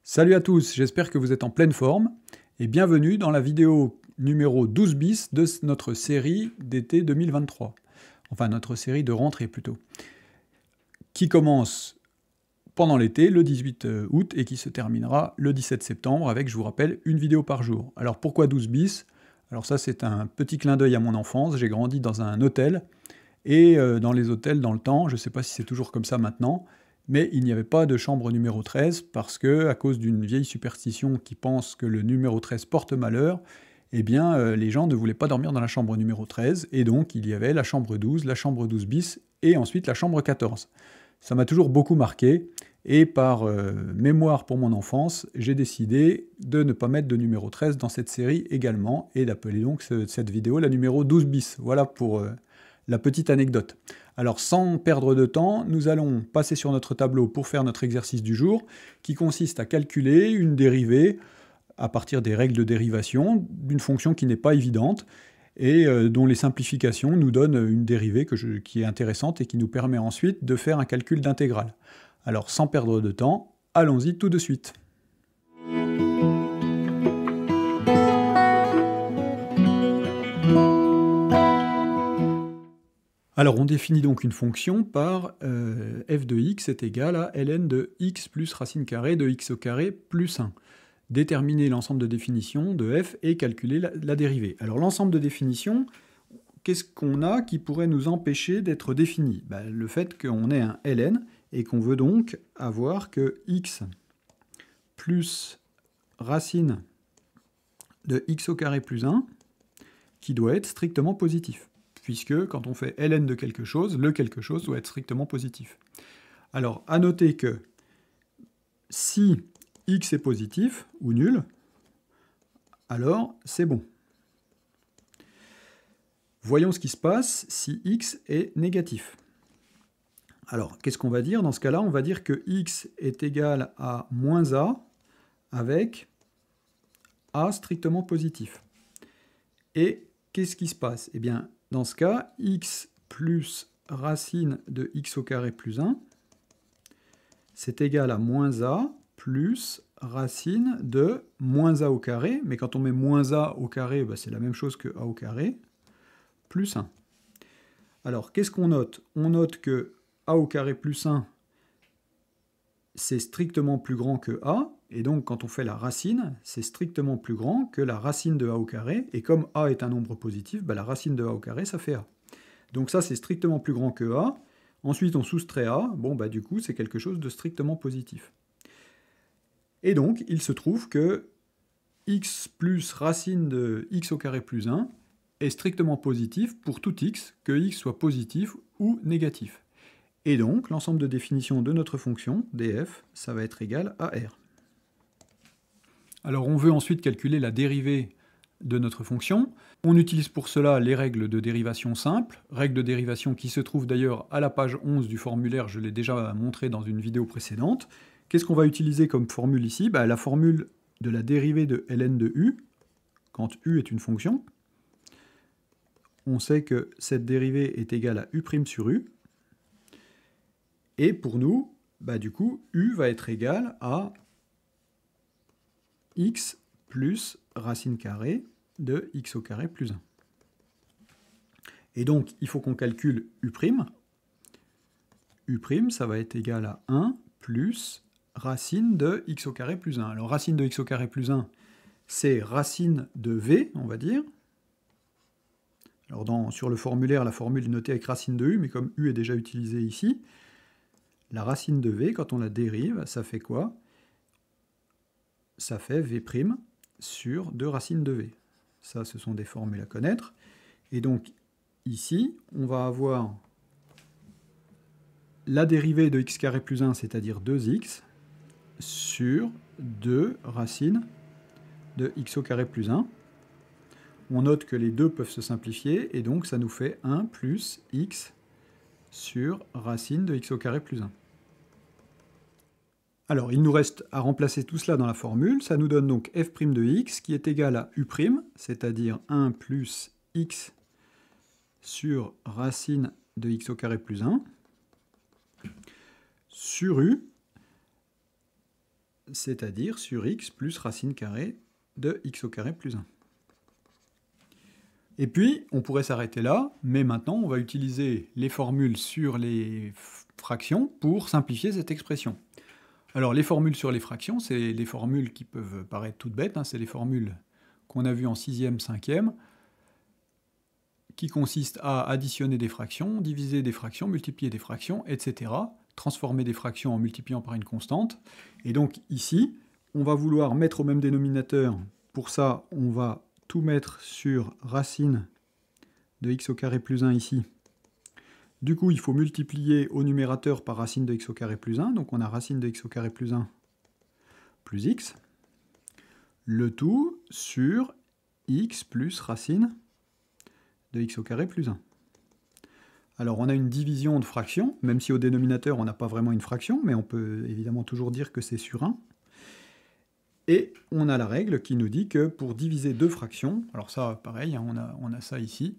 Salut à tous, j'espère que vous êtes en pleine forme et bienvenue dans la vidéo numéro 12 bis de notre série d'été 2023. Enfin, notre série de rentrée plutôt. Qui commence pendant l'été, le 18 août, et qui se terminera le 17 septembre avec, je vous rappelle, une vidéo par jour. Alors pourquoi 12 bis? Alors ça, c'est un petit clin d'œil à mon enfance. J'ai grandi dans un hôtel, et dans les hôtels, dans le temps, je ne sais pas si c'est toujours comme ça maintenant, mais il n'y avait pas de chambre numéro 13 parce que, à cause d'une vieille superstition qui pense que le numéro 13 porte malheur, eh bien, les gens ne voulaient pas dormir dans la chambre numéro 13, et donc il y avait la chambre 12, la chambre 12 bis, et ensuite la chambre 14. Ça m'a toujours beaucoup marqué, et par mémoire pour mon enfance, j'ai décidé de ne pas mettre de numéro 13 dans cette série également, et d'appeler donc cette vidéo la numéro 12 bis. Voilà pour la petite anecdote. Alors sans perdre de temps, nous allons passer sur notre tableau pour faire notre exercice du jour, qui consiste à calculer une dérivée à partir des règles de dérivation d'une fonction qui n'est pas évidente, et dont les simplifications nous donnent une dérivée qui est intéressante et qui nous permet ensuite de faire un calcul d'intégrale. Alors sans perdre de temps, allons-y tout de suite. Alors on définit donc une fonction par f de x est égal à ln de x plus racine carrée de x au carré plus 1. Déterminer l'ensemble de définitions de f et calculer la dérivée. Alors l'ensemble de définitions, qu'est-ce qu'on a qui pourrait nous empêcher d'être défini? Le fait qu'on ait un ln et qu'on veut donc avoir que x plus racine de x au carré plus 1 qui doit être strictement positif, puisque quand on fait ln de quelque chose, le quelque chose doit être strictement positif. Alors, à noter que si x est positif, ou nul, alors c'est bon. Voyons ce qui se passe si x est négatif. Alors, qu'est-ce qu'on va dire dans ce cas-là? On va dire que x est égal à moins a avec a strictement positif. Et qu'est-ce qui se passe? Eh bien, dans ce cas, x plus racine de x au carré plus 1, c'est égal à moins a plus racine de moins a au carré, mais quand on met moins a au carré, c'est la même chose que a au carré, plus 1. Alors, qu'est-ce qu'on note? On note que a au carré plus 1, c'est strictement plus grand que a, et donc quand on fait la racine, c'est strictement plus grand que la racine de a au carré, et comme a est un nombre positif, la racine de a au carré, ça fait a. Donc ça, c'est strictement plus grand que a. Ensuite, on soustrait a, du coup, c'est quelque chose de strictement positif. Et donc, il se trouve que x plus racine de x au carré plus 1 est strictement positif pour tout x, que x soit positif ou négatif. Et donc, l'ensemble de définition de notre fonction, df, ça va être égal à r. Alors, on veut ensuite calculer la dérivée de notre fonction. On utilise pour cela les règles de dérivation simples, règles de dérivation qui se trouvent d'ailleurs à la page 11 du formulaire, je l'ai déjà montré dans une vidéo précédente. Qu'est-ce qu'on va utiliser comme formule ici? La formule de la dérivée de ln de u, quand u est une fonction. On sait que cette dérivée est égale à u' sur u. Et pour nous, du coup, u va être égal à x plus racine carrée de x au carré plus 1. Et donc, il faut qu'on calcule u'. U', ça va être égal à 1 plus racine de x au carré plus 1. Alors, racine de x au carré plus 1, c'est racine de v, on va dire. Alors, sur le formulaire, la formule est notée avec racine de u, mais comme u est déjà utilisé ici, la racine de v, quand on la dérive, ça fait quoi? Ça fait v' sur 2 racines de v. Ça, ce sont des formules à connaître. Et donc, ici, on va avoir la dérivée de x carré plus 1, c'est-à-dire 2x, sur 2 racines de x au carré plus 1. On note que les deux peuvent se simplifier, et donc ça nous fait 1 plus x sur racine de x au carré plus 1. Alors, il nous reste à remplacer tout cela dans la formule. Ça nous donne donc f' de x qui est égal à u', c'est-à-dire 1 plus x sur racine de x au carré plus 1, sur u, c'est-à-dire sur x plus racine carrée de x au carré plus 1. Et puis, on pourrait s'arrêter là, mais maintenant, on va utiliser les formules sur les fractions pour simplifier cette expression. Alors, les formules sur les fractions, c'est les formules qui peuvent paraître toutes bêtes, hein, c'est les formules qu'on a vues en 6e, 5e, qui consistent à additionner des fractions, diviser des fractions, multiplier des fractions, etc., transformer des fractions en multipliant par une constante. Et donc, ici, on va vouloir mettre au même dénominateur. Pour ça, on va tout mettre sur racine de x au carré plus 1 ici. Du coup, il faut multiplier au numérateur par racine de x au carré plus 1. Donc on a racine de x au carré plus 1 plus x. Le tout sur x plus racine de x au carré plus 1. Alors on a une division de fractions, même si au dénominateur on n'a pas vraiment une fraction, mais on peut évidemment toujours dire que c'est sur 1. Et on a la règle qui nous dit que pour diviser deux fractions, alors ça pareil, hein, on a ça ici.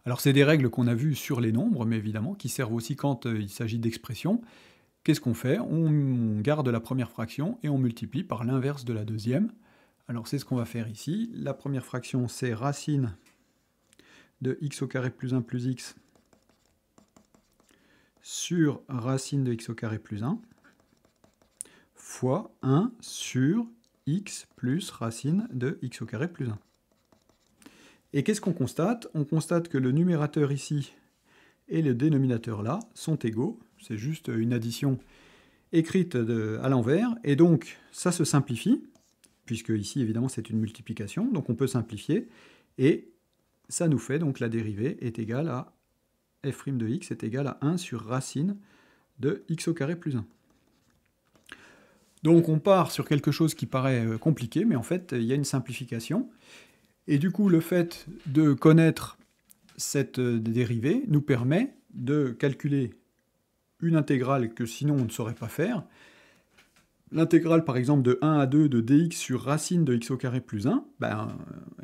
Alors c'est des règles qu'on a vues sur les nombres, mais évidemment qui servent aussi quand il s'agit d'expressions. Qu'est-ce qu'on fait? On garde la première fraction et on multiplie par l'inverse de la deuxième. Alors c'est ce qu'on va faire ici. La première fraction c'est racine de x au carré plus 1 plus x sur racine de x au carré plus 1 fois 1 sur x plus racine de x au carré plus 1. Et qu'est-ce qu'on constate? On constate que le numérateur ici et le dénominateur là sont égaux. C'est juste une addition écrite à l'envers. Et donc, ça se simplifie, puisque ici, évidemment, c'est une multiplication. Donc, on peut simplifier. Et ça nous fait, donc, la dérivée est égale à f' de x est égale à 1 sur racine de x au carré plus 1. Donc on part sur quelque chose qui paraît compliqué, mais en fait, il y a une simplification. Et du coup, le fait de connaître cette dérivée nous permet de calculer une intégrale que sinon on ne saurait pas faire. L'intégrale, par exemple, de 1 à 2 de dx sur racine de x au carré plus 1,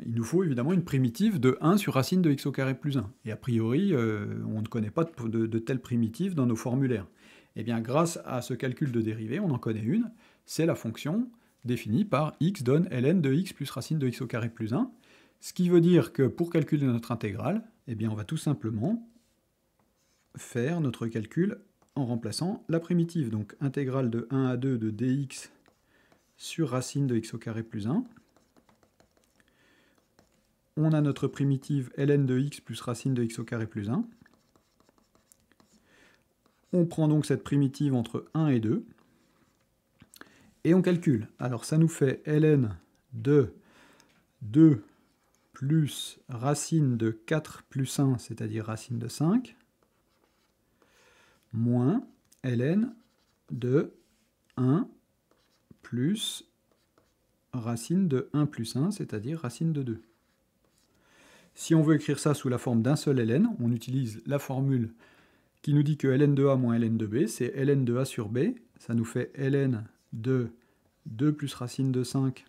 il nous faut évidemment une primitive de 1 sur racine de x au carré plus 1. Et a priori, on ne connaît pas de telle primitive dans nos formulaires. Eh bien, grâce à ce calcul de dérivée, on en connaît une, c'est la fonction définie par x donne ln de x plus racine de x au carré plus 1, ce qui veut dire que pour calculer notre intégrale, eh bien, on va tout simplement faire notre calcul en remplaçant la primitive. Donc, intégrale de 1 à 2 de dx sur racine de x au carré plus 1. On a notre primitive ln de x plus racine de x au carré plus 1. On prend donc cette primitive entre 1 et 2. Et on calcule. Alors ça nous fait ln de 2 plus racine de 4 plus 1, c'est-à-dire racine de 5, moins ln de 1 plus racine de 1 plus 1, c'est-à-dire racine de 2. Si on veut écrire ça sous la forme d'un seul ln, on utilise la formule qui nous dit que ln de a moins ln de b, c'est ln de a sur b, ça nous fait ln de 2 plus racine de 5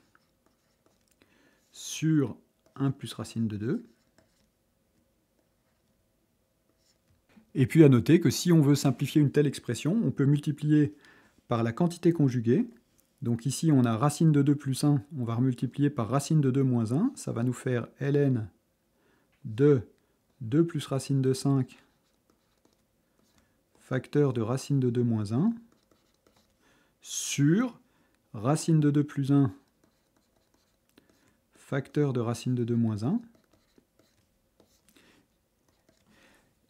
sur 1 plus racine de 2. Et puis à noter que si on veut simplifier une telle expression, on peut multiplier par la quantité conjuguée. Donc ici on a racine de 2 plus 1, on va remultiplier par racine de 2 moins 1, ça va nous faire ln de 2 plus racine de 5 facteur de racine de 2 moins 1 sur racine de 2 plus 1 facteur de racine de 2 moins 1.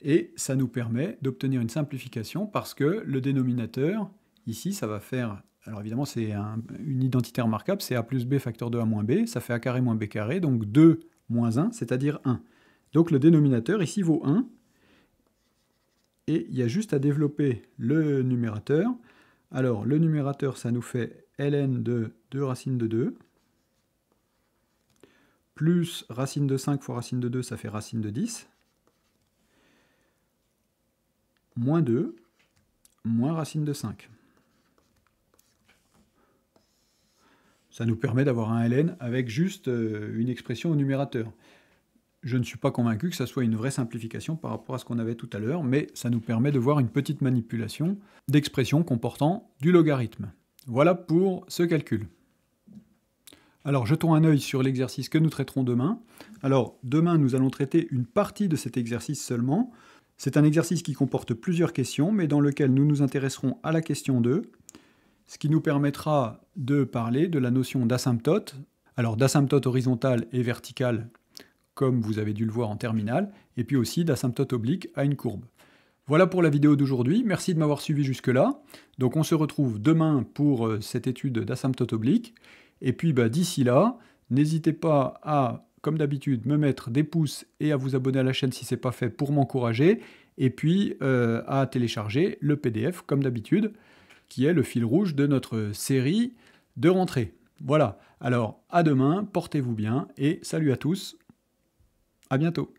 Et ça nous permet d'obtenir une simplification parce que le dénominateur, ici, ça va faire... Alors évidemment, c'est une identité remarquable, c'est a plus b facteur de a moins b, ça fait a carré moins b carré, donc 2 moins 1, c'est-à-dire 1. Donc le dénominateur, ici, vaut 1. Et il y a juste à développer le numérateur. Alors, le numérateur, ça nous fait ln de 2 racine de 2, plus racine de 5 fois racine de 2, ça fait racine de 10, moins 2, moins racine de 5. Ça nous permet d'avoir un ln avec juste une expression au numérateur. Je ne suis pas convaincu que ça soit une vraie simplification par rapport à ce qu'on avait tout à l'heure, mais ça nous permet de voir une petite manipulation d'expressions comportant du logarithme. Voilà pour ce calcul. Alors, jetons un œil sur l'exercice que nous traiterons demain. Alors, demain, nous allons traiter une partie de cet exercice seulement. C'est un exercice qui comporte plusieurs questions, mais dans lequel nous nous intéresserons à la question 2, ce qui nous permettra de parler de la notion d'asymptote. Alors, d'asymptote horizontale et verticale, comme vous avez dû le voir en terminale, et puis aussi d'asymptote oblique à une courbe. Voilà pour la vidéo d'aujourd'hui, merci de m'avoir suivi jusque-là. Donc on se retrouve demain pour cette étude d'asymptote oblique. Et puis d'ici là, n'hésitez pas à, comme d'habitude, me mettre des pouces et à vous abonner à la chaîne si ce n'est pas fait pour m'encourager. Et puis à télécharger le PDF, comme d'habitude, qui est le fil rouge de notre série de rentrée. Voilà, alors à demain, portez-vous bien et salut à tous, à bientôt.